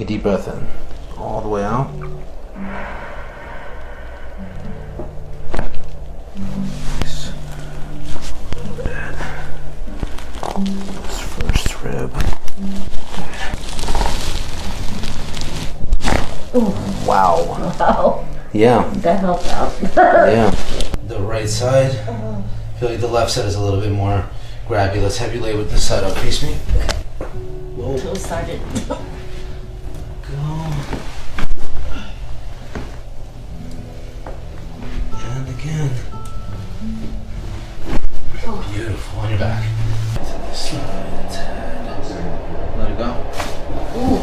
A deep breath in, all the way out. Nice. Good. This first rib. Ooh. Wow. Wow. Yeah. That helped out. Yeah. The right side. I feel like the left side is a little bit more grabby. Let's have you lay with this side up. Face me. Whoa. Too started. Go. And again. Beautiful. On your back. To this side. Let it go. Ooh.